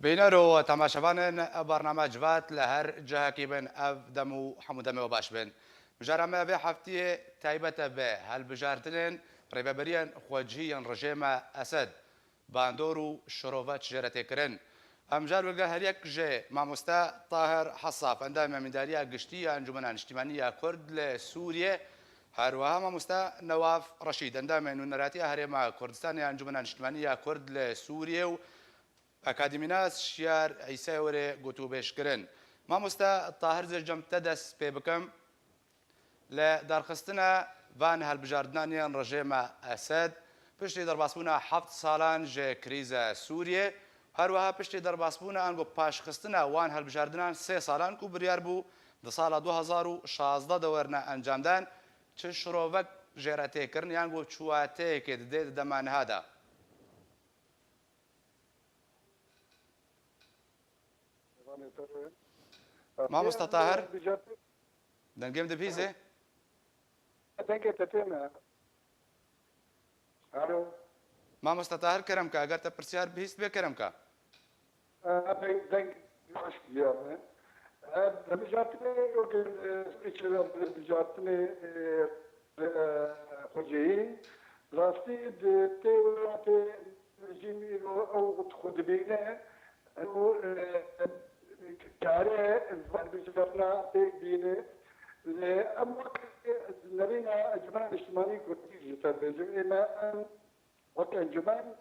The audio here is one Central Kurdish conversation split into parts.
بينارو تماشاوان برنامج جوات لهر جهكي بن اف دمو حمود دمو باش بن بجرمه به هفته تایبەتە به هەڵبژاردنên ڕێبەبەریان خۆجییان ڕژێمە ئەسەد باندۆر و شۆڤەت ژێرەتێکردن ئەمجار وەگە هەریەک ژێ مامۆستا تاهر حەساف ئەندامە میداریە گشتی ئەنجومەنە نیشتیمانیە کورد لە سووریە هەروەها مامۆستا نەواف ڕەشید ئەندامە نونەراتیە هەرێما کوردستانی ئەنجومەنە نیشتیمانیە کورد لە سووریە و ئەکادیمیناس شیار عیسای وەرێ گوتوبێشکردن مامۆستا تاهر زێرجەمتە دەست پێ بکەم لە دەرخستنە ڤان هەڵبژاردنانیان ڕژێمە ئەسەد پشتی دەرباسبوونە 7 ساڵان ژێ کریزە سووریە هەروەها پشتی دەرباسبوونە ئەنگۆ پاشخستنە وان هەڵبژاردنان 3 ساڵان و بریار بوو دە ساڵە 2016 دەوەرنە ئەنجامدان چ شرۆڤەک ژێرەتێکردن یانگۆ چواتەیەکێ دێت دەمانهادا مامۆستا تاهر دەنگێم دەبیزێ مامۆستا تاهر کەرم کە ئەگەر تە پرسیار بهیست بێ کەرم کە راستی او خودبینه کاره بجرنا بینه اما نبينا انجمن اجتماعي كردي جدا ما وقت انجمن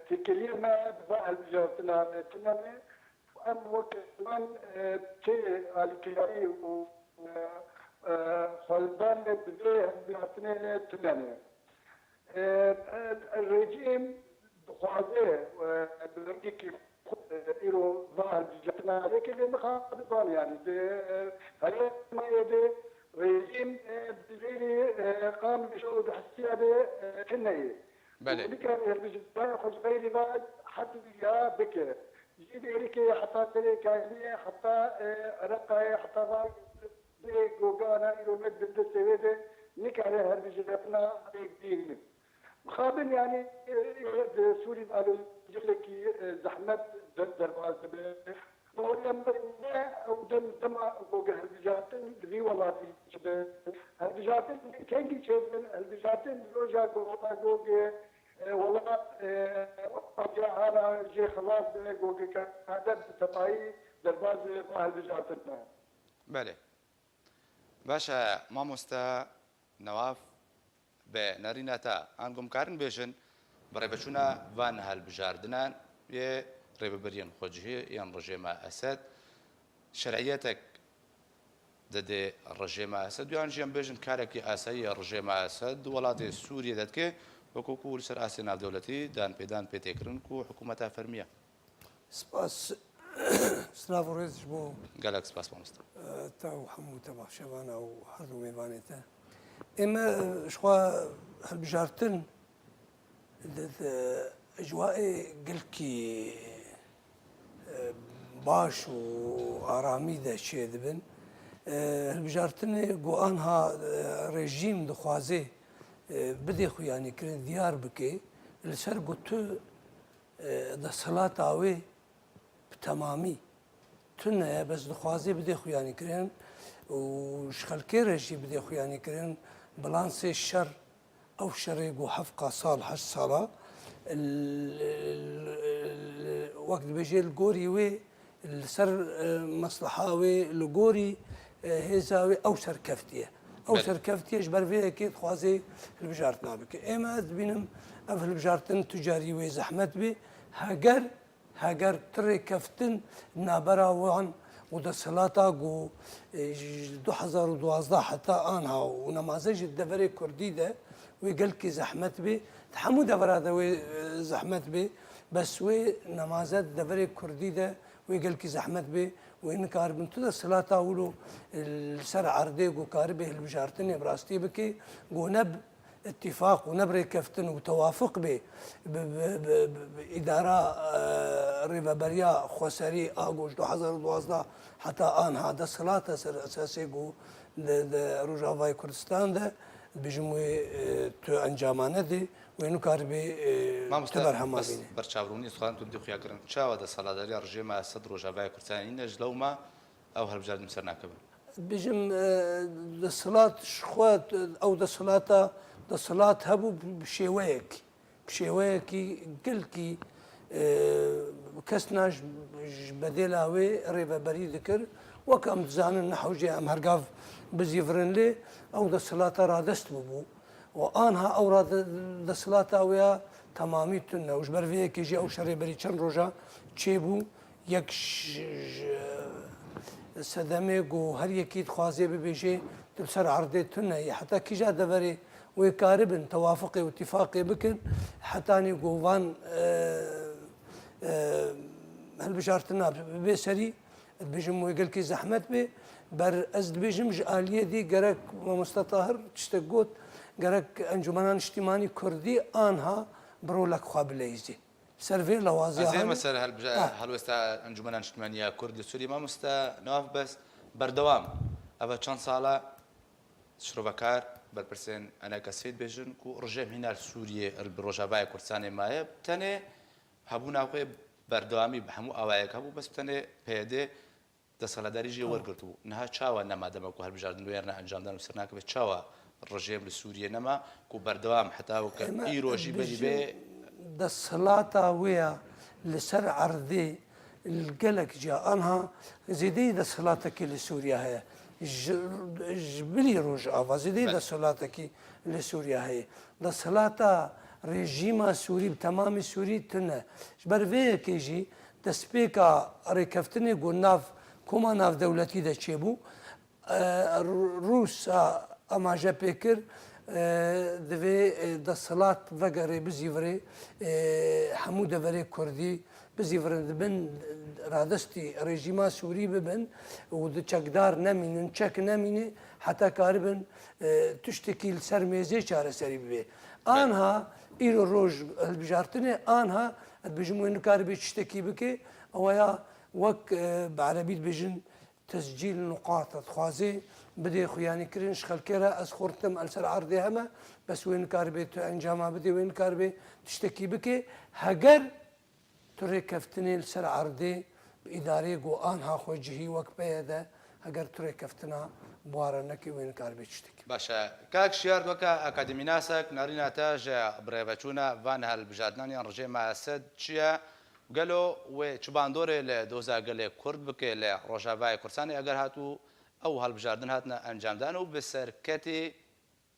تكلمنا ببعض الجهاتنا تنمي ام وقت من تي الكياري و خلدان بديه بيعطينا تنمي الرجيم بخوازه وبلغيك إيرو ظاهر جتنا لكن مخاطبان يعني هل ما يدي رجيم بغيري قام بشهود حسيابه كنيه بله بكر البجدان خذ غيري بعد حتى يا بكر يجي لك حتى تلك حتى رقه حتى جوجانا إيرو مد بالسويده نكره البجدان دين مخابن يعني سوري قالوا جلكي زحمت درباز به ولما او دم فوق هالبجاتن ذي والله في هالبجاتن كان يشوفن هالبجاتن روجا قوطا جوجي والله جاء هذا جي خلاص جوجي كان هذا تطاي درباز هالبجاتن بله باشا مامۆستا نەواف بە نەرینەتە ئەنگۆمکارن بێژن بەڕێبەچوونە ڤان هەڵبژاردنان یێ ڕێبەبەریان خۆجیی یان ڕژێمە ئەسەد شەرعیەتێک دەدێ ڕژێمە ئەسەد دویان ژیان بێژن کارێکی ئاسایی ڕژێمە ئەسەد وڵاتی سووریە دەتکێ وەکوکو لەسەر ئاسی ناودەوڵەتی دانپێدان پێتێکردن و حکوومەتە فەرمیە سپاس سلااو ڕێزش بۆ گەلک سپاس مامۆستا تا و هەموو تەباشەوانە و هەردوو میێوانێتە ئێمە شخوا هەڵبژاردن ئەجواءی گەلکی باش و ئارامی دەچێ دەبن هەڵبژاردنێ گۆئانها ڕێژیم دەخوازێ بدێ خویانیکردن دیار بکێ لەسەر گوتو دەسەڵات ئاوێ تەمامی تونە بەس دەخوازێ بدێ خویانیکردن و شخەلکێ ڕێژی بدێ خویانیکردن بەڵانسێ شەر ئەو شەڕێک و هەفقا ساڵ هەشت ساڵە وەک دەبێژێ گۆری وێ لەسەر مەسلحاوێ لە گۆری هێزاوێ ئەو سەرکەفتیە ئەو سەرکەفتیەش بەرڤەیەکێت خوازێ هەڵبژاردنا بکە ئێمە دەبینم ئەو هەڵبژاردن توجاری وێ زەحمەت بێ هەگەر تڕێکەفتن نابەراوان و دەسەڵاتا گۆ 2012 حتا ئانها و نەمازەژی دەڤەرێ کوردی دە وێ گەلکی زەحمەت بێ هەموو دەڤەرادە وێ زەحمەت بێ بەس وێ نەمازەت دەڤەرێ کوردی دە وێ گەلکی زەحمەت بێ وێ نکاربن تو دەسەڵاتا ولو سەر عەردێ گۆکاری بێ هەڵبژاردنێ بڕاستی بکێ گۆ نەب اتفاق ونبري كفتن وتوافق به بإدارة ريفابريا خسري أقول 2012 حتى آن هذا صلاة أساسي جو رجاوي كردستان ده بيجم تو انجامانه دي وينو كاربي مامۆستا تبر بەس همابينه بەرچاوڕوونی سوخان تو دیخیاکردن چاوە دەسەڵاتداری ڕژێمە سەد ڕۆژاوای کورتانی نەژ لەومە ئەو هەڵبژاردن سەر ناکەبن بيجم دصلات شخوات او دصلاتا دصلات هبو بشيويك قلكي كسناش بديلاوي ريبا بري ذكر وكم زان نحو جي ام هرقاف بزيفرن لي او دصلاتا رادست ببو وانها او دصلاتا ويا تمامي تنا وش برفيك يجي او شري بري چن روجا تشيبو يك سدمه و هر یکی خوازه ببیجه تبصر عرضه تنه حتى كيجا دبري ويقاربن توافقي واتفاقي بكن حتى اني جوفان هل بشارتنا بسري بيجم ويقول كي زحمت بي بر ازد بيجم جاليه دي جرك مستطاهر تشتقوت جرك انجمنان اجتماعي كردي انها برولك خوابليزي سرفي لوازي زي مثلا هەلوێستا ئەنجومەنان نیشتیمانیە کورد لە سووری مامۆستا نواف بەس بەردەوام ئەوە چەند ساڵە شرۆڤەکار بەرپرسێن ئەنەکە سێت بێژن و ڕژێم هینال سووریە ڕۆژاوای کوردستانی مایە بتەنێ هەبوو ناوخۆی بەردەوامی بە هەموو ئاوایەک هەبوو بەس بتەنێ پێدێ دەسەڵاتداریژێ وەرگرت و نەها چاوە نەمادەمەکو هەڵبژاردن وێرنە ئەنجامدان و سەر ناکەوێت چاوە ڕژێم لە سووریە نەما و بەردەوام حتاوکە ئیرۆژی بەری بێ الصلاة ويا لسر عرضي القلق جاء انها زيدي دا صلاتك لسوريا هي جبلي روج افا زيدي دا صلاتك لسوريا هي دا صلاة ريجيما سوري بتمام سوري تنا جبر في كيجي تسبيكا ريكفتني قلناف كوما ناف دولتي دا تشيبو روسا اما جا بيكر دوی دصلات وگره بزیوری همو دوری کردی بزیورن دبن رادستی رژیما سوری ببن و د چکدار نمینن چک نمینه حتی کاربن تشتکی سر میزه چاره سری ببه آنها ایرو روز البجارتنه آنها بجموین کاربی تشتکی بکه اویا وک بعربیت بجن تسجيل نقاط خوازي بدي خوياني كرينش خلكيرا از خورتم السر عرضي هما بس وين كاربي انجامها بدي وين كاربي تشتكي بكي هجر تري كفتني السر عرضي بإداري جو انها خوجهي وك بيدا هجر تري كفتنا بوارنكي وين كاربي تشتكي باشا كاك شيار وكا اكاديمي ناسك نارينا تاج بريفاتشونا فان هالبجادناني رجي مع سد تشيا قالوا وشباندوري لدوزا قال كرد بكي لروجافاي كورساني اگر هاتو او هالبجاردن هاتنا انجام دانو بسركتي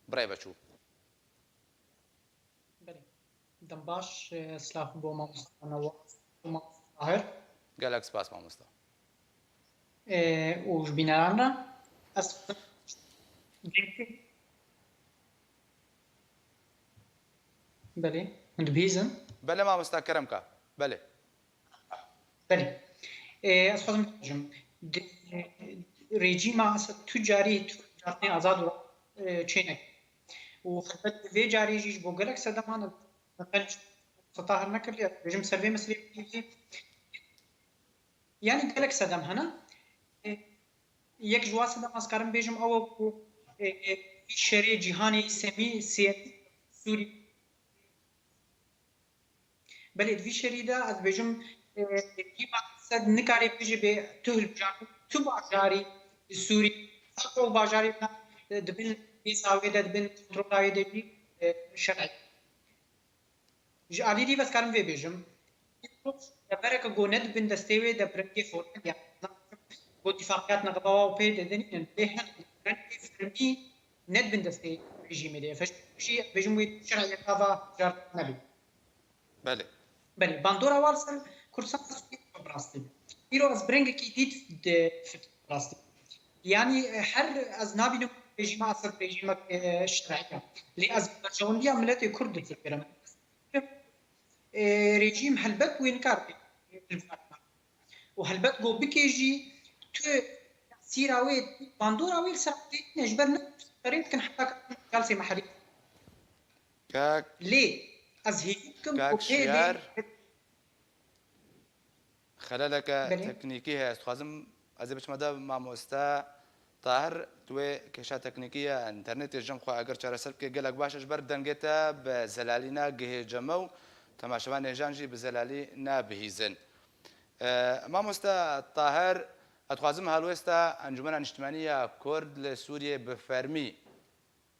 بريباتشو بله دمباش سلاف بو مامستانا و ظاهر قالك سباس ماموستا وش بينارانا بله und بيزن بله ماموستا كرمكا بله بله از خودم بگم رژیم تجاری آزاد و چینه و خدمت وی جاری جیش بو گلک صدمان مثلا تطهر نکردی رژیم سروی مثلی یعنی گلک صدم هنا یک جوا صدم از کارم بیجم او شری جهانی سمی سوری بله دوی شریده از بیجم مقصد نکاری بيجي بتهل بجاري تبع جاري السوري أو بجاري دبن بيساوي ده دبن ترولاوي ده بي شرعي جالي دي بس كارم في بيجم دبرك جوند بن دستوي ده بركي فورن يعني جو اتفاقيات نقضوا وبي ده دني بيهن بركي فرمي ند بن دستي ريجيم ده فش شيء بيجم شرعي هذا جار نبي بله بله باندورا وارسل كورسان براستي إيرو از برنگ کی دید في براستي يعني هر از نابي رژیم اصل رژیم شرعية اللي از جونديا ملت كرد تفكرم رژیم هلبت وينكار وهلبت جو بكيجي تو سيراوي باندوراوي ساعتين نجبرنا قريب كان حتى جلسة محلية كاك ليه از هيكم كاك شيار خلالك بله. تكنيكي هست خوازم از بچ مدا مامۆستا طاهر توی کشا تکنیکیه انترنت جم خو اگر چاره سر که گلک باشش بر دنگتا به زلالینا گه جمو تماشوان نجانجی به زلالی نبهیزن ما مستا طاهر اتخوازم هالوستا انجمن اجتماعیه کرد لسوریه بفرمی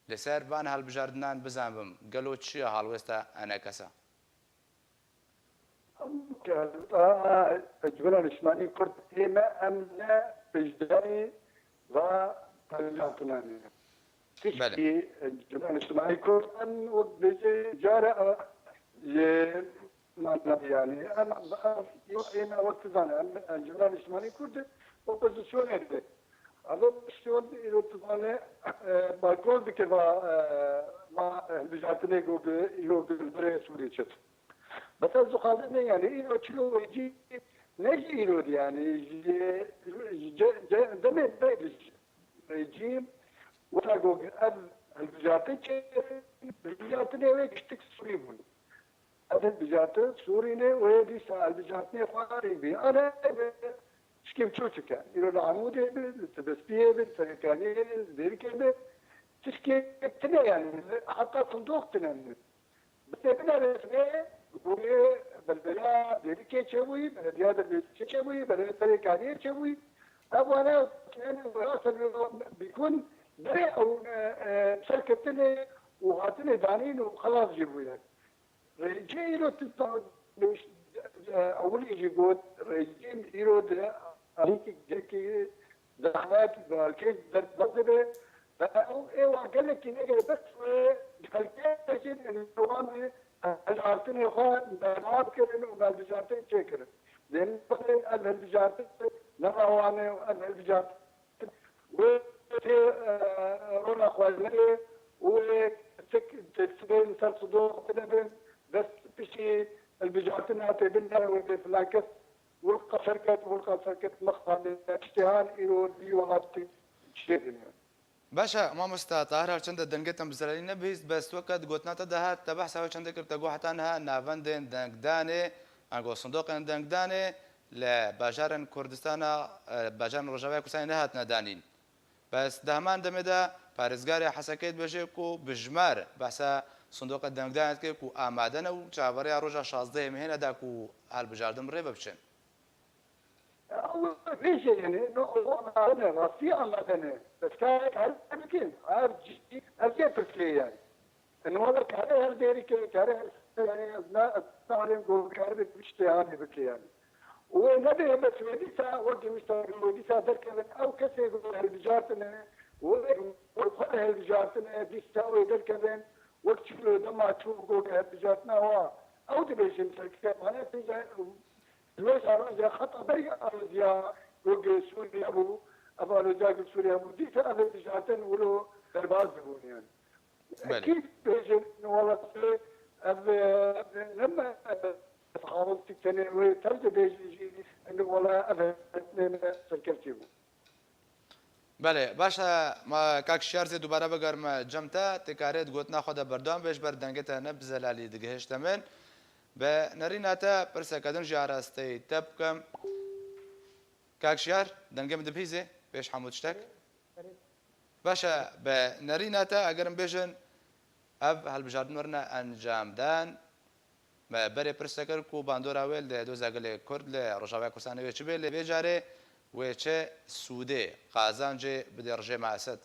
لسر وان هالبجاردنان بزنبم قالوا چی هالوستا انا کسا الجبل الإسماعيلي كرد إما أمنا بجداني وطلعتناني تشكي الجبل الإسماعيلي كرد أن وقت بيجي جارة ما يعني أنا إما وقت ثاني الجبل الإسماعيلي كرد وبزيشون هذا هذا شلون إلى ثاني بقول بك ما بجاتني يقول بالبري سوري شت بس الزقازة يعني إنه شلو يجي نجي يرود يعني دمي يجي وتاقو البجاتي البجاتي ويكشتك سوريبون هذا البجاتي سوريني ويدي سال البجاتي خاربي أنا شكيم شوشكا إنه العمودي بالتبسبيه بالتركاني بالكلمة تشكي تنا يعني حتى صندوق تنا بس بنا رسمي بوي بلبلا ديريكي تشوي بلدياد تشوي بلدياد تشوي ابو انا كان راسل بيكون بري او شركتني وهاتني دانين وخلاص جيبوا يعني رجعي له تطلع اول يجي قول رجعي يرود عليك جاكي زحمات بالكيس ضربه ايوه قال لك نجي بس بالكيس انه العارتين يخوان بنات كرن وبالبجارتين شكرن لأن بقي البجارتين نرواني والبجارتين وتي رونا خوالي وتسبين صدور تنبين بس بشي البجارتين هاتي بنا وفي فلاكس ولقى شركة مخصن اشتهان إيرو دي وغابتي شيرين باشا ما مستا طاهر هرچند دنگتم بزلالی نبیست بس وقت گوتنا تدهات تبع سوى چند کرد تگو حتی انها نافندن دنگدانه انگو صندوق دنگدانه لباجار کردستان باجار رجاوی کسانی نهات ندانین بس دهمان دمدا پارزگار حسکیت بشه کو بجمار بحثا صندوق دنگدانه که کو آمادن و چاوری رجا 16 مهنه دا کو حال بجاردم ریبه بچن ليش يعني انا راسي مثلا بس كانت على يمكن ارجي تركيا يعني انه والله كان هالديري كان يعني تعلم قول كان بيشتهاني بك يعني ونبي بس وديسا وجه مستقبل وديسا ذكر او كسي يقول هالبجارتنا وخذ هالبجارتنا ديسا ويذكر وقت شو لما تشوف قول هالبجارتنا هو او تبيش تركيا انا في ليش أرجع خطأ بري أرجع وجه سوريا أبو أرجع سوريا أبو دي أنا بجاتن ولو درباز بقول يعني أكيد بيجي والله لما تخاطبت تاني وترجع بيجي إنه والله أنا سكرتيه بله باشه ما کاک شارزی دوباره بگرم جمتا تکاریت گوتنا خدا بردام بیش بر دنگتا نبزلالی دگهشت من به نریناتا پرسکدن جاراستی تبکم کاکشیار دنگم دبیزه بیش حمود شتک باشه به نریناتا اگرم بیشن اب هالبجاردن ورنا انجام دان بری پرسکر کو باندورا ویل ده دو زاگل کرد ل رجاوی کسانی وی چه بیل بیجاره و چه سوده قازانجه بدرجه معسد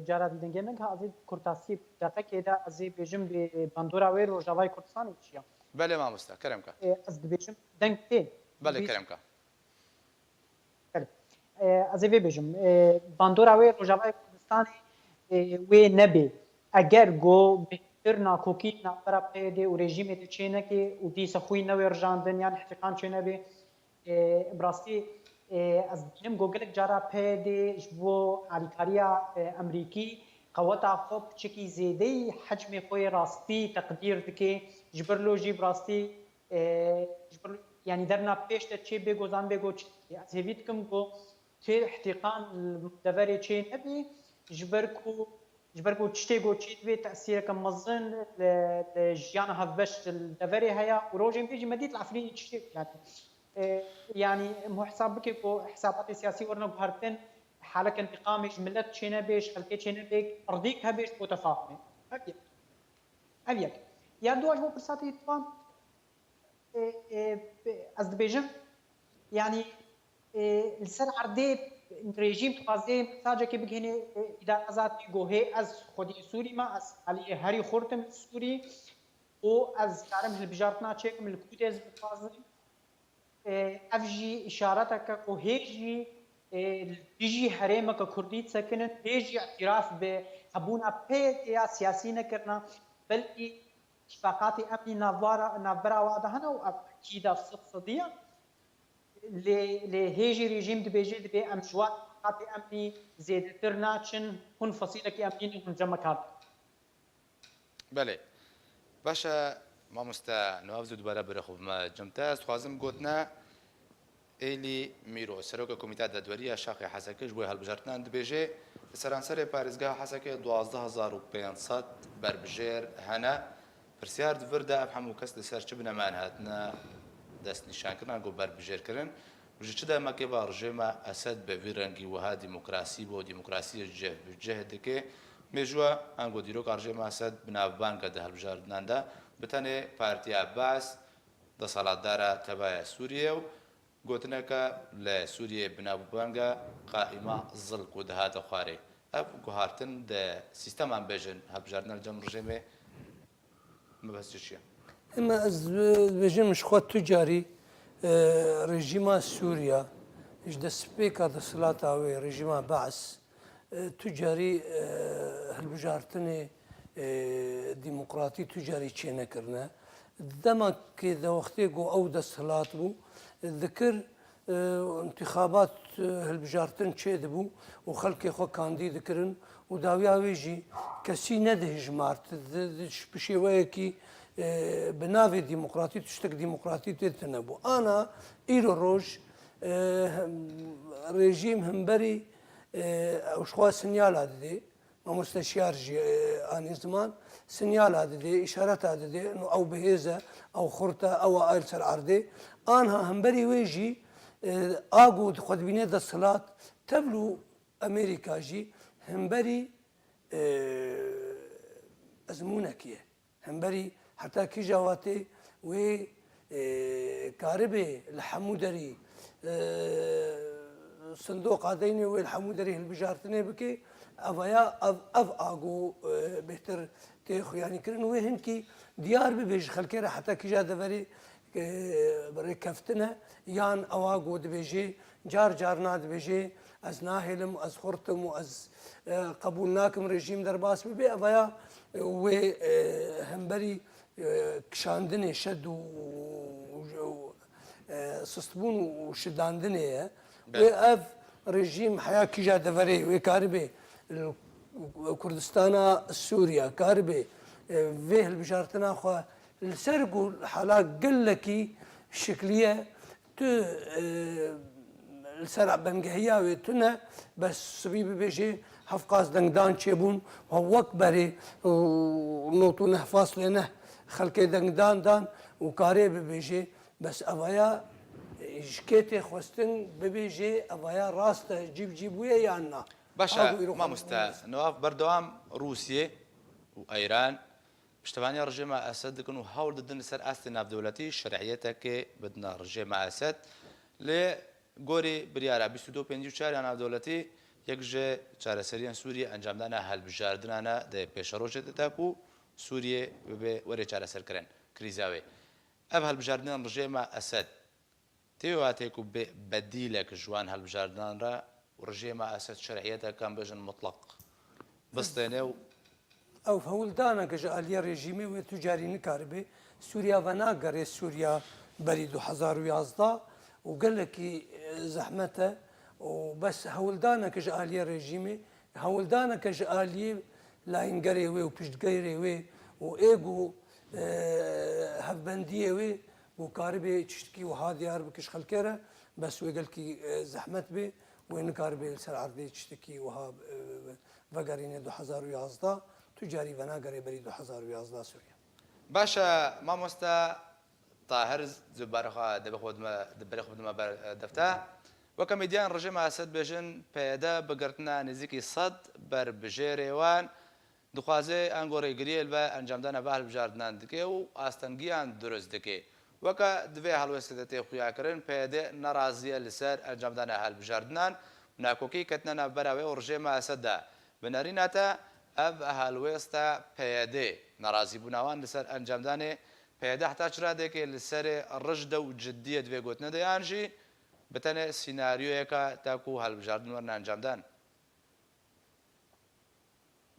جارا دنگه من که ازی کورتاسی دقیقه دا ازی بیشم به باندورا وی روجاوی کردستانی چیا؟ بله ما مستا کرم که. از بیشم دنگ تی. بله کرم که. بله. ازی بیشم باندورا وی روجاوی کردستانی وی نبی اگر گو بهتر ناکوکی نبرا پیده و رژیم دی چینه که و دیس خوی نوی رجاندن یعنی احتقان چینه بی براستی از بینم گوگل جارا پیده جبو علیکاریا امریکی قوتا خوب چکی زیده حجم خوی راستی تقدیر دکی جبرلو جی براستی یعنی درنا پیش در چه بگوزان بگو از هیوید کم گو چه احتقان دوری چه نبی جبركو تشتيغو تشيتوي تاثير كمزن لجيان هفش الدفري هيا وروجين بيجي مديت العفرين تشتيغ يعني يعني مو حساب بك بو حسابات سياسي ورنا بهرتن حالك انتقامش ملت تشينا بيش خلقي تشينا بيك ارضيك هبيش بو تفاهمي ابيك يا دواج بو برساتي طبعا از دبيجم يعني السر عردي رژیم تازه مساجه که بگهنه اذا ازاد میگوه از خودی سوری ما از علی هری خورتم سوری و از کارم هل بجارتنا چکم الکودز بتازه افجي اشارتك وهيجي بيجي حريمك كردي سكنت بيجي اعتراف بابونا بيت سياسيين كرنا بل اتفاقات امني نافرا واضحه واكيد صديه لهيجي ريجيم دبيجي دبي امجوات اتفاقات امني زيد ترناتشن هون فصيلك امني هون جمكات بله باشا ما مستا نواف زود برا برخوب ما جمتاز خوازم گوتنا ایلی میرو سروک کمیته دادوری شاخ حسکش بوی هالبجارتنان دبیجه سرانسر پارێزگا حسکه 12500 بربژێر هەنا پرسیار دڤردا ئەم هەموو کەس لەسەر چ بنەمان هاتنە دەست نیشانکردن گۆ بربژێرکردن وژە چ دەمەکێ با ڕژێمە ئەسەد بە وی ڕەنگی وها دیموکراسی بۆ دیموکراسی جێ دەکێ مێژووە ئەنگۆ دیرۆک ڕژێمە ئەسەد بناوبانکە دە هەڵبژاردناندا بتەنێ پارتیا باس دەسەڵاتدارە تەبایە سووریە و گوتنەکە لە سووریە بناوبانگە قائیمە زڵک و دەهاتە خوارێ ئەف گوهارتن دە سیستەمان بێژن هەڵبژاردنە جەم ڕژێمێ مەبەستی چییە؟ اما از بجم خود تجاری رژیم سوریا ايش دسبيك هذا الصلاة او رژیم بعث تجاری هالبجارتني ديمقراطي تجاری چه کرنا دما که دا وقتی گو او دا صلاة بو ذكر انتخابات هالبجارتن چه دبو وخلقي خو كانديد كرن وداويا ويجي كسي نده جمارت بشي ويكي بناوي ديمقراطي تشتك ديمقراطي تتنبو انا ايرو روج ريجيم همبري وشخوا سنيال هذا ما مستشار اني زمان سنيال هذا اشارات هذا انه او بهيزه او خرطه او ايلسر عرضي انا همبري ويجي اقعد خد بيني ده الصلاه تبلو امريكا جي همبري ازمونكيه همبري حتى كي جواتي و كاربي الحمودري صندوق هذين والحمودري البجارتني بكي افيا اف اقو بهتر تيخو يعني كرن وهنكي ديار ببيج خلكيره حتى كي جا دفري بركفتنا يان اواقو دبيجي جار دبيجي از ناهلم از خرطم از قبولناكم رژیم درباس ببي افيا و همبري کشاندنه شد و سستبون و شداندنه و اف رژیم حیا کجا دفره و کاربه کردستان سوریا کاربه و هالبجارتنا خو السرقو حالات قلكي شكليه تو السرع بنجهيا وتنا بس سبيب بيجي حفقاس دنگدان چبون و بري ونوتو نه فاصله نه خلقي دنگدان دان وكاري ببيجي بس افايا شكيتي خوستن ببيجي افايا راسته جيب ويا يانا باشا ما مستا نواف بردوام روسيا وايران پشتوانی رژیم اسد دکن و هول ددن سر است ناف دولتی شرعیته که بدنا رژیم اسد ل گوری بریاره 2254 ناف دولتی یک جه چارەسەریان سووریە ئەنجامدانە هەڵبژاردنانە دە پێشەڕۆژێت دەتاکو سووریە ببێ وەرێ چارەسەرکردن کریزاوێ ئەم هەڵبژاردنان ڕژێمە ئەسەد تێواتێک و بەدیلێک ژوان هەڵبژاردنانرا ڕژێمە ئەسەد شەرعیەتەکان بێژن مطلق بستێنێ و او هولدانا كجاليه ريجيمي وتجاري نكاربي سوريا وناغري سوريا بري 2011 وقال لك زحمته وبس هولدانا كجاليه ريجيمي هولدانا كجاليه لا ينقري وي وبشتقيري وي وايجو هفبنديه وي وكاربي تشتكي وهذه اربكش خلكره بس وقال لك زحمت بي وين كاربي سر عرضي تشتكي وها وقريني 2011 تجاري وناغري بري 2011 سوريا باشا مامۆستا طاهر زبارخا دبرخ بدما دفتا وكميديان رجيم اسد بجن پیدا بگرتنا نزیکی صد بر بجێرێوان دخوازێ ئەنگۆڕی گریل بە ئەنجامدانە بە هەڵبژاردنان دکێ و ئاستەنگیان دروست دکێ وەکە دوێ هەڵوێستە تێ خویاکردن پێدێ نەڕازیە لەسەر ئەنجامدانە هەڵبژاردنان ناکۆکی کەتنەنە بەراوێ و ڕژێمە ئەسەددا بنەریناتە ئەv هەڵوێستە پێدێ نەڕازی بووناوان لەسەر ئەنجامدانێ پێدا حتا چرادێکێ لەسەرێ ڕژدە و جددیە دوێ گوتنە دەیانژی بتەنێ سیناریۆیەکە تاکو و هەڵبژاردن وەرن ئەنجامدان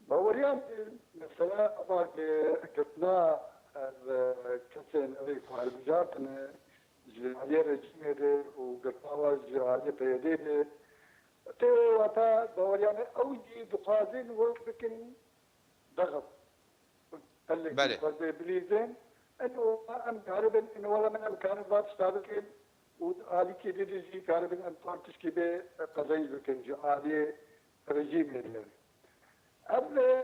باوريان مثلا أبغى قلنا كسر أبي فعل بجاتنا جالية رجيمة وقطعة جالية بيدية ترى وتا باوريان أوجي دقازين وبكن ضغط بله بليزين إنه أم كاربن إنه ولا من أم كاربات سابقين وعلي كده جي كاربن أم تارتش كده قضية بكن جالية رجيمة يعني قبل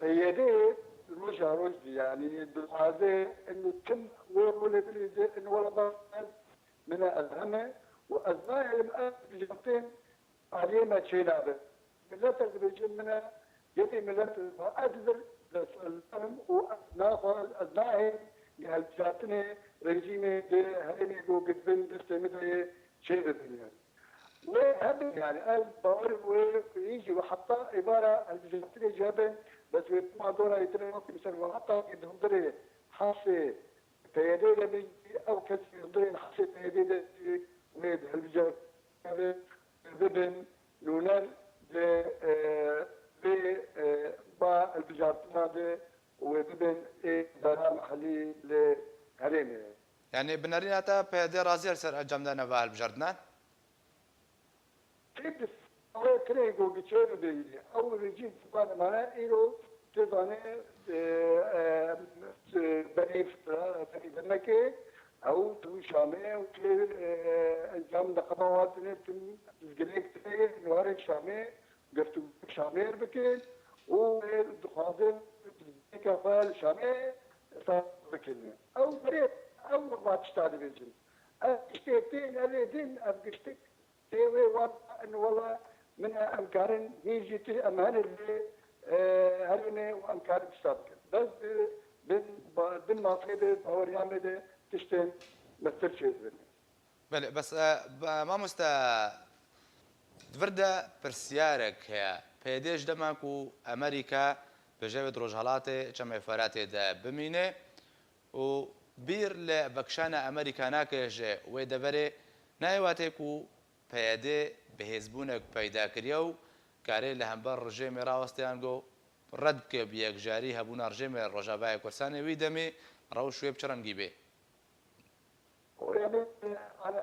قيادات رجع رشدي يعني بالعادة انه تم ولا انه ولا بعض من الهمة واثناء الان بجنتين عليه ما تشينا به ملات البيجن منها يدي ملات اقدر الفهم واثناء الجاتني رجيمي هرمي جو قدبن دستمدري شيء بالدنيا وهم يعني قال بقول ويجي وحتى عباره الجنتين جابه بس ما دورة يترى ممكن مثلا وحتى عندهم دري حاسة تيادية بيجي أو كسر دري حاسة تيادية ويد هالبجار ذبن لونال ب با البجار هذا وذبن دار محلي لهريمة يعني بنريناتا بيدي رازير سر أنجامدانە بە هەڵبژاردنان كيف أول كريجو بيشوف بي أول يجي سبحان الله إيرو تبانة بني بنكة أو تو شامة أو أنجام دقمات نتم تزجلك تري نوار شامة قفتو شامير بكين ودخازن كفال شامة صار بكين أو بريت أو ما تشتغل بيجن اشتيتين على دين أبقشتك تيوي واضح إنه والله من أمكان يجي أمان اللي هرني وأمكان السابق بس بن ماطيبة باور يعمل تشتين مثل شيء بله بس ما مستا دفردا برسيارك هي پێدێش دەماک و ئەمریکا بەژێوێت ڕۆژهەڵاتێ چەمەفەراتێ دا بمینێ و بیر لە بەکشانە ئەمریکا ناکێژێ وێ دەبەرێ نایواتێک و پەیەدێ بەهێزبوونێک پەیداکریە و کارێ لە هەمبەر ڕژێمێ ڕاوەستیان گۆ ڕەت بکە بەیەکجاری هەبوونە ڕژێمێ ڕۆژاوای کوردستانی وی دەمێ ڕەو شوێ بچڕەنگی بێ يعني أنا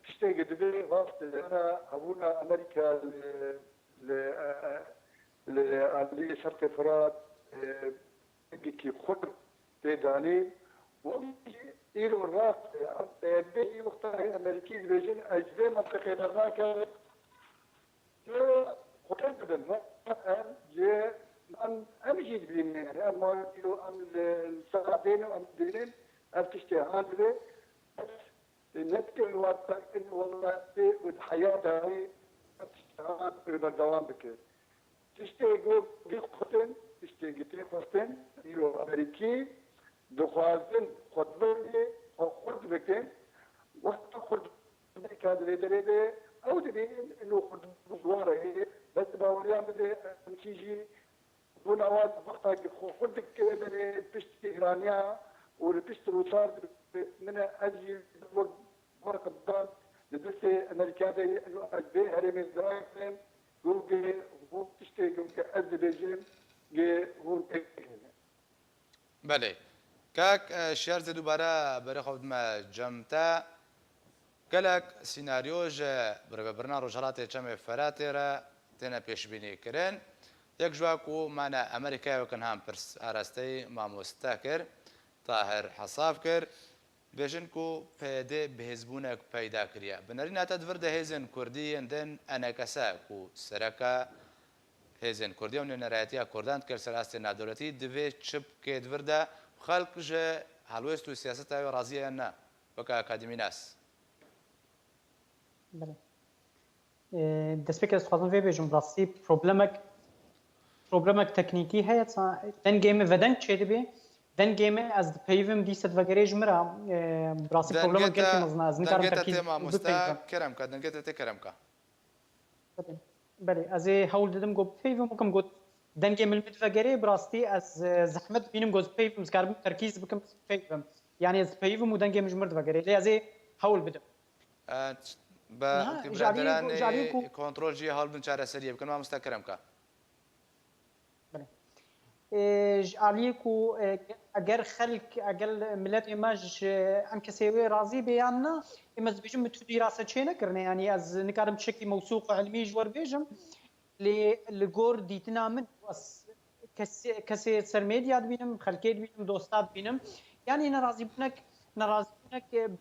أشتاق دبي وقت أنا أبونا أمريكا ل شرق فرات كي خد تداني وإيرو الراس بي مختار أمريكي بيجن أجزاء منطقة الراك خطر بدن جاء أم جيد بين يعني أما إيرو أم السعادين وأم الدينين أم تشتهان بي نبكي الوقت إنه والله والحياة هاي تشتغل بالدوام بكير تشتغل بيخطن تشتغل تخطن يو أمريكي دخوازن خطبة خط بكين وقت خط كان لدرجة أو تبين إنه خط بزوارة هي بس باوريان بدي تيجي بون أواز وقتها خط كده بيشت إيرانيا والبيشت روسار من أجل وقت الضغط لدرسة أمريكا إنه أجبه هرمي الزراعة جوجل هو تشتري جوجل أذربيجان هو بله كاك شهر زدو برا خود ما جمتا قالك سيناريوج برنا رجالات جمع فراتي را تنا پیش بینی کرن یک جواکو معنا امریکا وکن هم پرس ارستی ما مستکر طاهر حصاف کر بيجن كو بيدي بهزبونك بيدا كريا بنرينا تدفر ده هزن كردي اندن انا كسا كو سركا هزن كردي ونراتيا كردان كر سراستي نادولتي دفي تشب كي دفر ده خەڵک ژە هەڵوێست و سیاسەتاوی ڕازیە نا وەکە ئاکادمی ناس دەستپێک دەستخوازم وێ بێژم ڕاستی پرۆبلەمێک تەکنیکی هەیە دەنگێمە بەدەنگ چێ دەبێ دەنگێمە ئەس پەیوم دیسەت بەگەرێژ مرا ڕاستی پرۆبلەمە گەرکی مەزنا از نکارم تەرکیز مامۆستا کەرم کە دەنگێتە تێ کەرم کە بله از هول دادم گفت پیوم بکم گفت دنگ ملمت وگره براستی از زحمت بینم گفت پیوم سکارم ترکیز بکم پیوم یعنی از پیوم و دنگ مجمرد وگره لی از هول بدم با برادران کنترل جی هول بن چاره سریع بکن ما مستکرم که بله عالیه کو اگر خلق اگر ملت ایماج ام کسیوی راضی بیان نه ایماز بیجم تو دراسه چه نکرنه یعنی از نکارم شکی موثوق و علمی جوار بیجم لگور دیتنا من کسی سرمدیات بینم خلقیت بینم دوستات بینم یعنی ناراضی بونک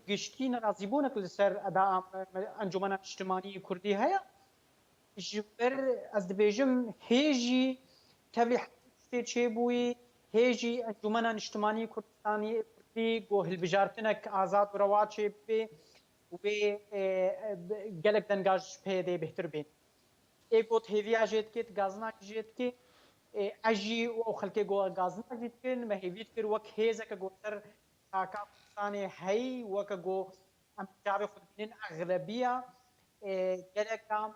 گشتی ناراضی بونک لسر اداء انجمن اجتماعی کردی هيا جبر از بیجم هیجی تبع چه بوی هیجی انجمن اجتماعی کردستانی کردی گو هلبجارتنک آزاد و رواج به و به گلک دنگاج پیدا بهتر بین ایکوت هیویا جت کت گازنا جت کی اجی و خلک گو گازنا جت کن مهیویت کر وک هیزه که گوتر تاکا ثانی هی وک گو ام جاب خود بین اغلبیه گلک کام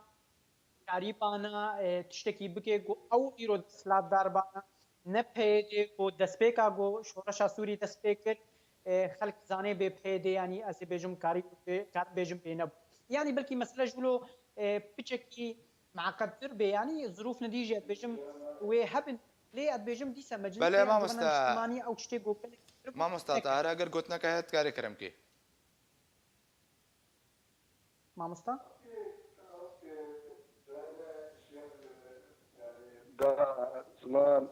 قریبانا تشتکی بکه گو او ایرو سلاد داربانا نپیده گو دسپیکا گو شورش سوری دسپیکر خلق زانه به پیده یعنی از بیجم کاری بیجم بینه یعنی بلکه مسئله جلو بچکی معقدتر به یعنی ظروف ندیجه بیجم و هبن ليه بیجم دیسه مجلس بله ما مستا اجتماعی او چتی گو ما مستا طاهر اگر گوتنا که هت کاری کرم کی ما مستا دا زمان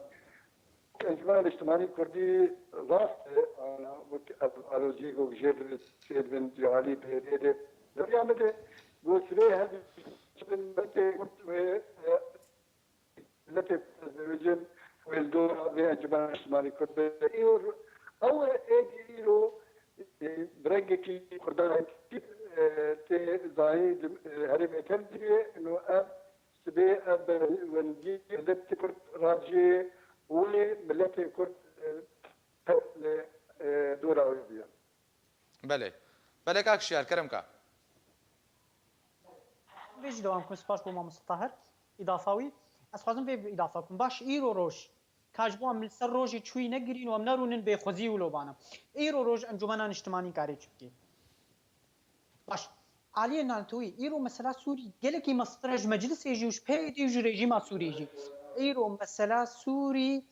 الجماعة الاجتماعية الكردية راس أنا ألوجي وجير سيد بن جعلي بهديدة دريا مدة وسري هذه من متى التي تزوجن والدور بالجماعة الاجتماعية الكردية أول إيرو برنجكي كردان تي زايد هرم تندري إنه سبي أب ونجي هدت كرد راجي وملتي كرد دورة أوروبية. بله كاك شيار كرم كا. بيج دوام كم سپاس بوما مستطهر إضافاوي. أسخازم في إضافة كم باش إيرو روش كاجبوا من سر روجي شوي نجرين ومنارونن بخزي ولوبانا. إيرو روج أنجمنا اجتماعي كاري شكي. باش عالیه نانتوی ایرو مثلا سوری گله کی مسترج مجلس یجوش پیدی جو رژیم سوری جی ایرو مثلا سوری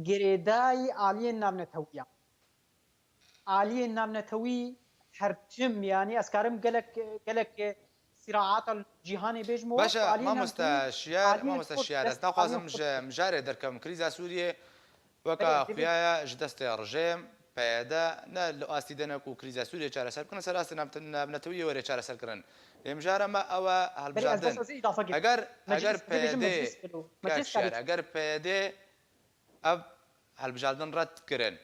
گریدای عالیه نامنتویا عالیه نامنتوی هرچم یعنی اسکارم گلک صراعات الجهانی بيجمو باشا ما مستشيار از نخوازم مجاري دركم كريزا سوريا وكا خويايا جدست رجيم پیدا نه لاستی دنکو کریزا سوریه چاره سر کنه سر است نبنتوی وری چاره سر کردن امجاره ما او هالبجاردن اگر پیدا کشور اگر پیدا اب هالبجاردن رد کردن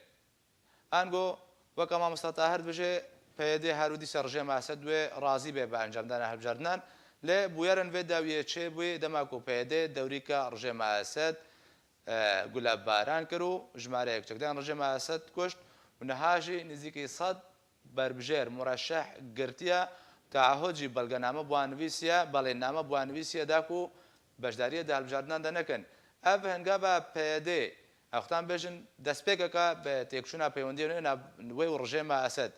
انگو وکا ما مستطاهر بشه پیدا هرودی سرجه معسد و راضی به انجام دادن هالبجاردن ل بویرن و داویه چه بوی دماکو پیدا دوری کا رجه معسد گلاب باران کرو جماره یک چکدان رجه معسد کشت ونهاجي نزيكي صد بربجير مرشح قرتيا تعهدي بلغنامه بوانفيسيا بالينامه بوانفيسيا داكو بجداريه دال بجاردان دنكن اف هنگابا بيدي اختان بجن دسبيكا بتيكشونا بيوندي نا وي ورجيما اسد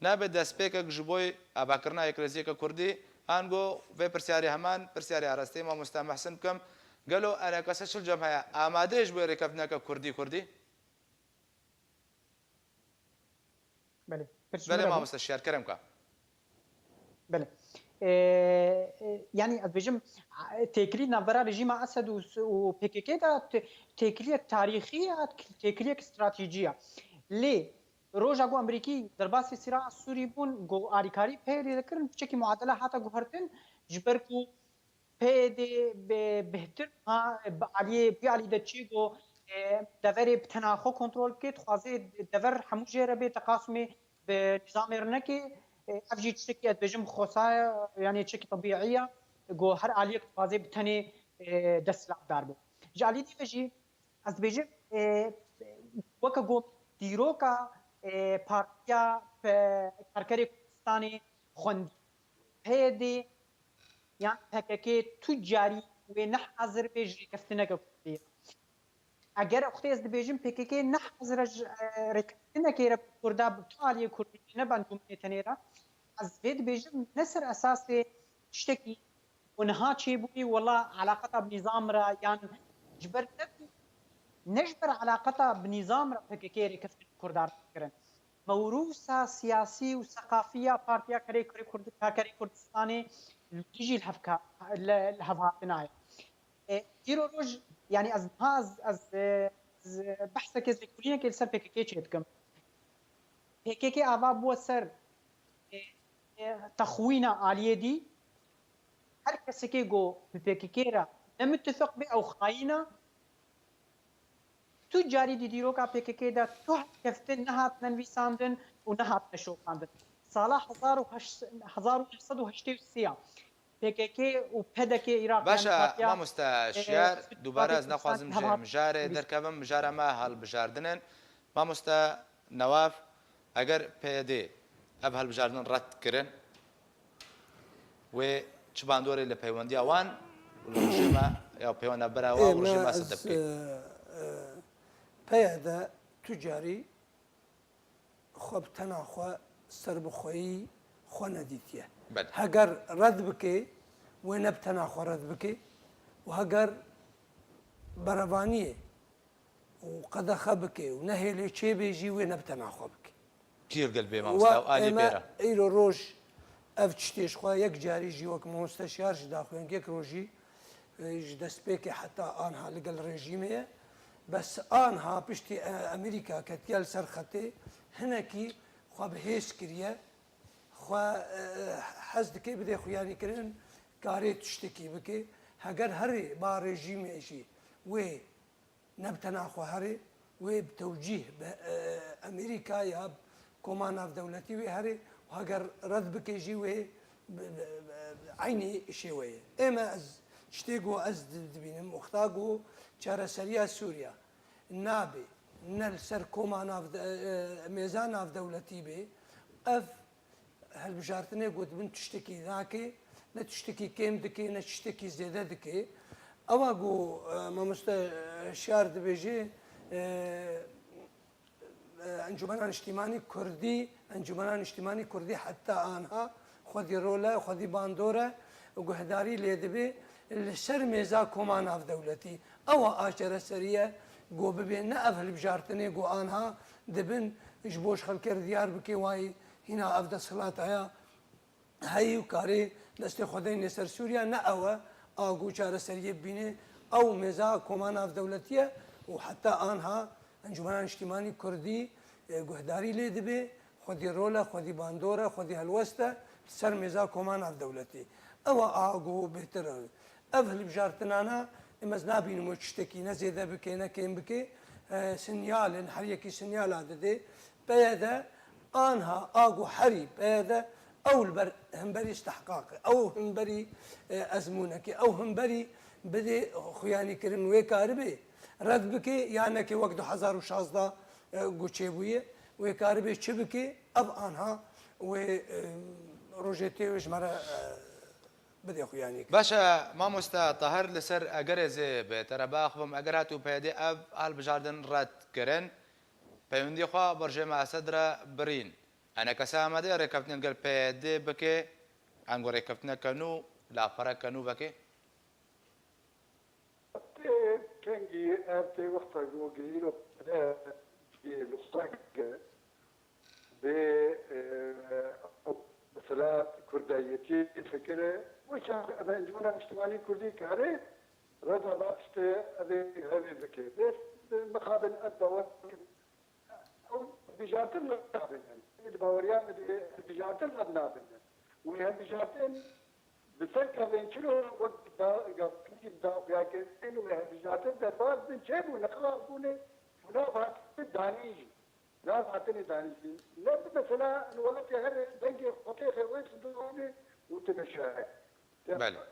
ناب دسبيكا جبوي اباكرنا يكرزيكا كردي انغو في برسياري همان برسياري ارستي ما مستمع حسنكم قالوا انا كسش الجمعيه اماديش بو ركبناك كردي بله ما مستشار كرم كا بله يعني أتبجم تكري نبرة رجيم أسد و PKK دا تكري تاريخية تكري استراتيجية ليه روج أقو أمريكي درباس الصراع السوري بون جو آريكاري بهري ذكرن بشكل معادلة حتى جوهرتن جبركو بهدي بهتر عليه بيعلي دتشيجو دەڤەرێ بتەناخۆ کۆنتترۆل بکەیت خوازێ دەڤەر هەموو ژێرە بێت تەقاسمێ بە نظامێرنەکێ ئەفجی شتێکی ئەدبێژم خۆسایە یعنی چێکی طبیعیە گۆ هەر عالیەک خوازێ بتەنێ دەستلابدار بێت جالی دیڤژی ئەس دەبێژم وەکە گۆ دیرۆکە پارتیا کارکەری کوردستانی خوندی هەیەدێ یان پەکەکێ تو جاری وێ نەح ئەزر بێژ ڕێکەفتنەکە کوردیە ئەگەر ئەختێز دەبێژم پێکەکێ نەح ئەزرە ڕێکەفتنەکێرە کووردا بتوالیە کوردی نەباندومێتەنێرە ئەس بێ دەبێژم نەسەر ئەساسێ شتێکی ونها چێبووی وەڵا علاقەتا بنیزامرە یان جبەر نەجبەر علاقەتا بنیزامرە پەکەکێ ڕێکەفتن کوردار بکردن موروثا سیاسی و ثقافیە پارتیا کارکەری کوردستانی تیجی الهەڤهاتنایە ئیرۆ ڕۆژ یعنی ئەز بەحسەکێ زێکوولینەکێ لەسەر پێکەکێ چێ دکەم پێکەکێ ئاوا بووە سەر تەخوینە ئالیێدی هەر کەسێکێ گۆ پێکەکێرە نەمتفق بێ ئەو خاینە تو جاری دیدیرۆکا پێکەکێدا تو کەفتن نەهات نەنویساندن و نەهات نەشۆکاندن ساڵا 1970 پێکەکێ و پەدەکێ عێراق باشە مامۆستا شیار دووبارە ئەس نەخوازم ژێ دەرکەبم مژارەمە هەڵبژاردنن مامۆستا نەواف ئەگەر پێدێ ئەف هەڵبژاردن ڕەتکردن وێ چ باندۆرێ لە پەیوەندی ئەوان ژێمە یا پەیوەندە بەراوە ڕژێمە سەدە بکەیت پەیەدا توجاری خۆ بتەناخوا سەربخۆیی خۆ نەدیتیە هەگەر ڕەت بکێ وێ نەبتەناخوا ڕەت بکێ و هەگەر بەرەوانیە و قەدەخە بکێ و نەهێلێ چێبێژی وێ نەبتەناخوا بکێ کیرگەل بێ مامۆستا و ئالی بێرە ئیرۆ ڕۆژ ئەف شتێشخوا یەک جاریژی وەک مۆستەشیارش داخوێن یەک ڕۆژی دەستپێکی حتا ئانها لەگەڵ ڕێژیمەیە بەس ئانها پشتی ئەمریکا کەتیال سەرخەتێ هەنێکی خوا بەهێز کردە خوا حەز دکەی بدێ خویانیکردن کارێت شتێکی بکێ هەگەر هەرێ با ڕێژیمێژی وێ نەبتەناخوا هەرێ وێ بتەوجیه بە ئەمریکا یا کۆما ناودەوڵەتی وێ هەرێ و هەگەر ڕەت بکێژی وێ عینی شێوەیە ئێمە شتێک و ئەس دبینم وەختاگ و چارەسەریە سووریا نابێ نەل سەر کۆما مێزان ناودەوڵەتی بێ ئەف هەلبژارتنێ گوتبن تشتێکی ناکێ نە تشتێکی کێم دکێ نە شتێکی زێدە دکێ ئەوە گۆ مامۆستا شیار دەبێژێ ئەنجومەنان نیشتیمانی کوردی ئەنجومەنان نیشتیمانی کوردی حتا ئانها خودی ڕۆلە خودی باندۆرە و گوهداری لێ دەبێ لەسەر مێزا کۆما ناودەوڵەتی ئەوە ئاچەرە سەریە گۆ ببێ نە ئەف هەلبژارتنێ گۆ ئانها دەبن ش بۆش خەڵکرد دیار بکێ وای هینا ئەف دەسەڵات هەیە هەی و کارێ دەستی خۆدەی نێسەر سووریا نە ئەوە ئاگو چارەسەریە ببینێ ئەو مێزا کۆما ناودەوڵەتیە و حتا ئانها ئەنجومەنان نیشتیمانی کوردی گوهداری لێ دەبێ خودی ڕۆلە خودی باندۆرە خودی هەلوەستە سەر مێزا کۆما ناودەوڵەتی ئەوە ئاگو بهترە ئەف هەلبژارتنانە ئێمەز نبینم و شتێکی نەزێدە بکێ نەکەم بکێ سنیالن هەریەکی سنیالا دەدێ پێدە ئانها ئاگو هەری پێدە ئەو هەمبەری استحقاق ئەو هەمبەری ئەزمونونەکە ئەو هەمبەری بدێ خویانیکردن وێ کار بێ ڕەت بکێ یانەکە وەک 2016 گوچێبوویە وێ کار بێ چ بکێ ئەف ئانها وێ ڕۆژێ تێوێژمەرە بدێ خویانی باشە مامۆستا تەهەر لەسەر ئەگەرێ زێ بێتەرە باخبم ئەگەر هات و پێدێ ئەف هەڵبژاردن ڕەتکردن پەیوەندی خوا بەڕژێمە ئەسەدرە برین ئەنە کەسە ئامادەیە ڕێکەوتنێن گەر پێدێ بکێ ئەنگۆ ڕێکەوتنەکەن و لاپەرەکەن و بکێ كانجي أبتي وقتها جوجيرو لصاق ب مثلا كرديتي الفكرة وكان أنا جمنا اجتماعي كردي كاري رضا باشت هذه الفكرة مقابل الدور أو بجاتن النابن الباوريان بجاتن النابن وهي بجاتن بسرقة بين شنو وقت دا لكن انه بجاتن دربار بن شيبو نقرا بوني ونافعت الدانيجي نافعت الدانيجي لا مثلا الولد هر دنجي خطيخه وين تدوني وتمشى بله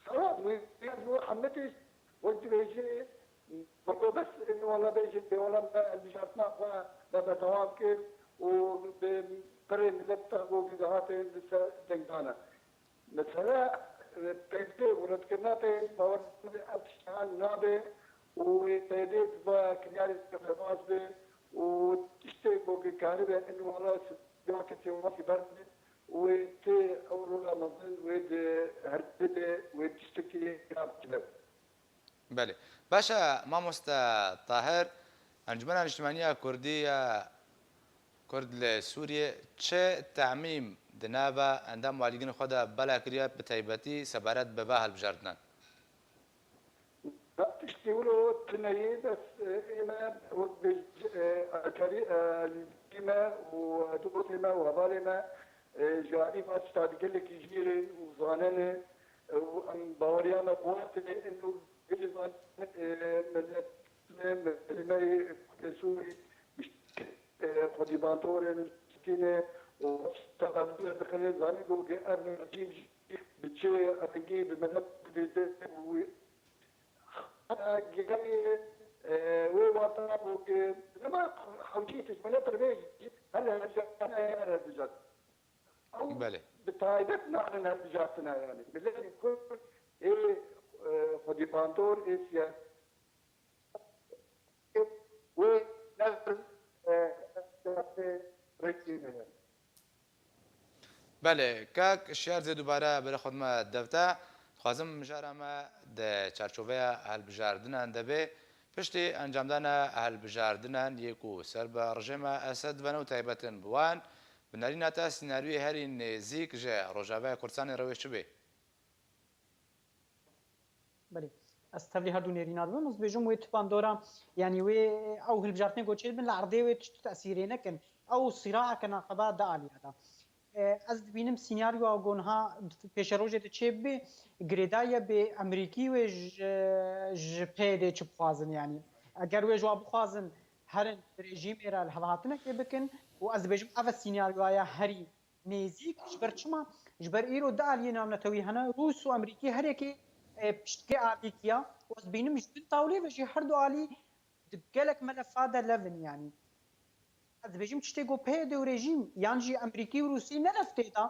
خلاص محمدش وقت بيجي برضو بس انه والله بيجي ولا بجاتنا لا بتوام كيف وبقرن لبتا وقهاتين لسه دنجانا مثلا تيجي ورتكناتي باور ابشان نابه وتيجي بكنياري تفاص به وتشتي بوكي كاربه انه والله دواكتي وفي برد وتي اورولا مزن ود هرتده وتشتكي كلام بله باشا مامۆستا طاهر ئەنجومەنە نیشتیمانیە کوردیە کورد لە سووریە چه تعمیم دنابە ئەندام والیگەنی خۆدا بەلا کردە بە تایبەتی سەبارەت بە با هەڵبژاردنان تشتغلوا تنهي بس إما إما ودور إما وهبالما جاري ما استعد لك يجيري وزانني وأن باوريانا قوات إنه جزء من ما سوري خدي بانتور سكينة واشتغل بخلي زاني قول أنا نجيب بتشي أتجي بمنب جاي ووطن وك لما حوجيتش من التربية هلا انا الرجال او بله بتايدتنا عن هالرجالنا يعني بالله يكون ايه خدي بانتور ايه سياسة ونفر رجينا بله کاک شیار زێ دووبارە بەرە خۆتمە دەفتا خوازم مژارەمە دە چارچۆڤەیە هەڵبژاردنان دەبێ پشتی ئەنجامدانە هەڵبژاردنان یەک و سەر بە ڕژێمە ئەسەد بەنە و تایبەتن بوان بنەرینەتە سیناریوی هەری نێزیک ژێ ڕۆژاوای کوردستانی ڕەوێ چ بێ بله از تبلی هر دو نرینات بم از بیشتر موی تپاندورا یعنی وی او هلبجارتنی گوچه بن لعرضه وی تأثیری نکن او صراع کن قبا دالی هذا از بینم سیناریو آگونها پیش روزه چه به گریدای به امریکی و جپیده چه بخوازن یعنی اگر وی جواب بخوازن هر رژیم ایران هواتنه که بکن و از بیشتر اول سیناریوهای هری نزیک جبر چما جبر ایرو دالی نام نتوی هنا روس و امریکی هر یکی پشتکه آلیکیا و از بینم جبن طاوله و جه هر دو آلی دقلك ملفات لفن يعني از بيجم تشتغو بيد وريجيم يعني امريكي وروسي نلفته دا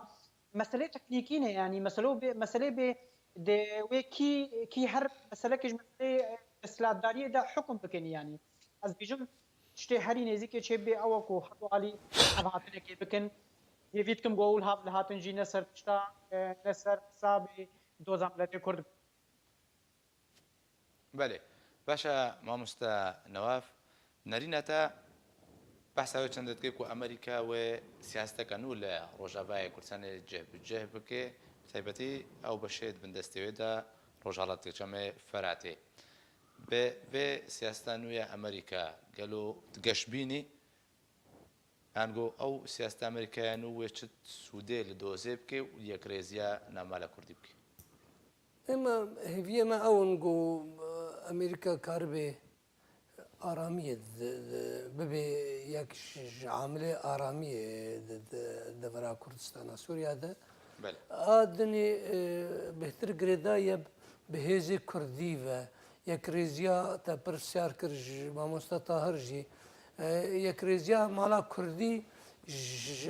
مساله تكنيكيه يعني مساله ب كي هر مساله كج مساله اسلاداريه دا حكم بكن يعني از بيجم تشتي هري نزيك تشبي اوكو حطوا علي ابعتنا كي بكن يفيدكم قول هاب لهاتن جي نصر تشتا نصر صابي دو زملت كرد بله باشا مامۆستا نەواف نەرینەتە بەحساوی چەند دەکەیت و ئەمریکا و سیاستەکەن و لە ڕۆژاوای کوردستانی جێبجێ بکێ تایبەتی ئەو بەشێت بندەستەوێدا ڕۆژهەڵاتێکەمێ فەراتێ بێ سیاستە نوێیە ئەمریکا گەل و گەشتبینی ئەنگۆ ئەو سیاستە ئەمریکایان و وێچت سوودێ لە دۆزێ بکێ و یەکرێزیە ناما لە کوردی بکێ اما هیویه ما اون گو امریکا کار به آرامیه ببی یک عامل آرامیه دورا کردستان سوریه ده بله آدنی بهتر گریدای به هزی کردی و یک ریزیا تا پرسیار کرد مامۆستا طاهر جی یک ریزیا مالا کردی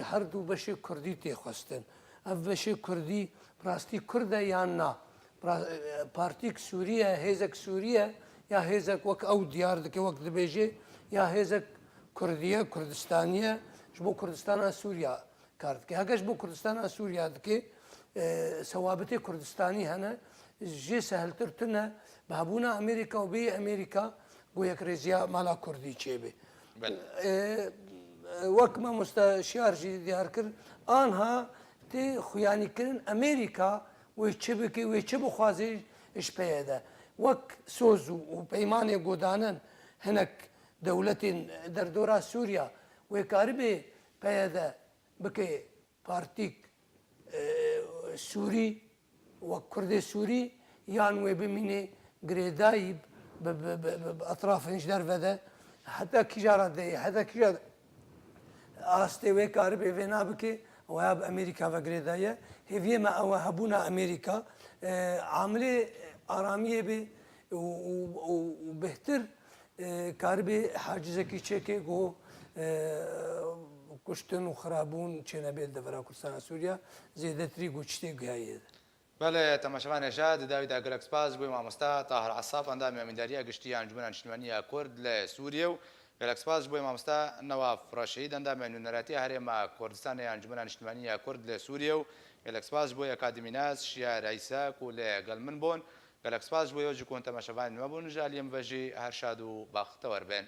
هر دو بشی کردی تخواستن اف بشی کردی راستی کرده یا نه پارتیک سوریه هزک سوریه یا هزک وک او دیار دکه وک دبیجه یا هزک کردیه کردستانیه جبو کردستان سوریا کارد که هگش بو کردستان سوریا دکه ثوابت کردستانی هنه جه سهلتر تنه بهبونا امریکا و بی امریکا گو یک ریزیا مالا کردی چه به وک ما مستشار جی دیار کرد آنها تی خویانی کرن امریکا ويتشي بكي ويتشي بخوازي ايش بيدا وك سوزو وبيماني قودانن هناك دولة دردورا سوريا ويكاربي بيدا بكي بارتيك سوري وكردي سوري يان وبميني جريدايب بأطراف إنجدار فدا حتى كجارة دي حتى كجارة آستوي كارب إيفينا بكي وياب أمريكا وغريدايا هذي ما هبونا أمريكا عاملة آرامية بي وبهتر كاربي حاجزة كي تشيكي جو كشتن وخرابون چنه بيت دفرا كردستان سوريا زيادة تري گوشتي گهايد بله تماشاوان نژاد داوید اگرک سپاس بوی مامۆستا طاهر عصاب ئەندامی ئەمینداریە گشتی ئەنجومەن نیشتیمانیە کورد لە سووریە و گەلک سپاس بوی مامۆستا نەواف ڕەشید ئەندامی نوێنەراتی هەرێما کوردستانی ئەنجومەن نیشتیمانیە کورد لە سووریە و گەلک سپاس بوی ئەکادمی ناز شیا رئیساک و لەگەڵ من بوون گەلک سپاس بوی وەجی کۆن تەماشاوان نوێ بوون ژالیم بەژی هەر شاد و باختەوەر بێن